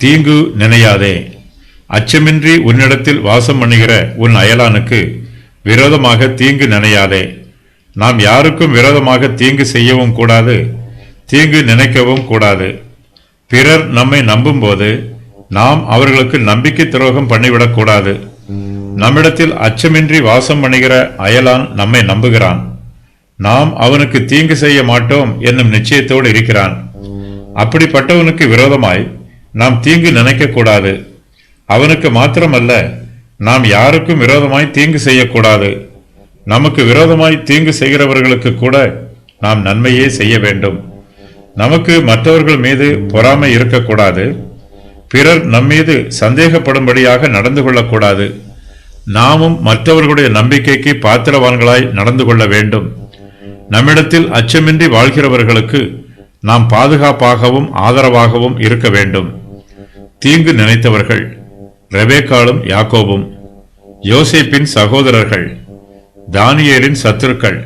தீங்கு நினையாதே. அச்சமின்றி உன்னிடத்தில் வாசம் பண்ணுகிற உன் அயலானுக்கு விரோதமாக தீங்கு நினையாதே. நாம் யாருக்கும் விரோதமாக தீங்கு செய்யவும் கூடாது, தீங்கு நினைக்கவும் கூடாது. பிறர் நம்மை நம்பும்போது நாம் அவர்களுக்கு நம்பிக்கை துரோகம் பண்ணிவிடக்கூடாது. நம்மிடத்தில் அச்சமின்றி வாசம் பண்ணுகிற அயலான் நம்மை நம்புகிறான். நாம் அவனுக்கு தீங்கு செய்ய மாட்டோம் என்னும் நிச்சயத்தோடு இருக்கிறான். அப்படிப்பட்டவனுக்கு விரோதமாய் நாம் தீங்கு நினைக்க கூடாது. அவனுக்கு மாத்திரமல்ல, நாம் யாருக்கும் விரோதமாய் தீங்கு செய்யக்கூடாது. நமக்கு விரோதமாய் தீங்கு செய்கிறவர்களுக்கு கூட நாம் நன்மையே செய்ய வேண்டும். நமக்கு மற்றவர்கள் மீது பொறாமை இருக்கக்கூடாது. பிறர் நம்மீது சந்தேகப்படும்படியாக நடந்து கொள்ளக்கூடாது. நாமும் மற்றவர்களுடைய நம்பிக்கைக்கு பாத்திரவான்களாய் நடந்து கொள்ள வேண்டும். நம்மிடத்தில் அச்சமின்றி வாழ்கிறவர்களுக்கு நாம் பாதுகாப்பாகவும் ஆதரவாகவும் இருக்க வேண்டும். தீங்கு நினைத்தவர்கள் ரெபேக்காளும் யாக்கோபும், யோசேப்பின் சகோதரர்கள், தானியேலின் சத்துருக்கள்.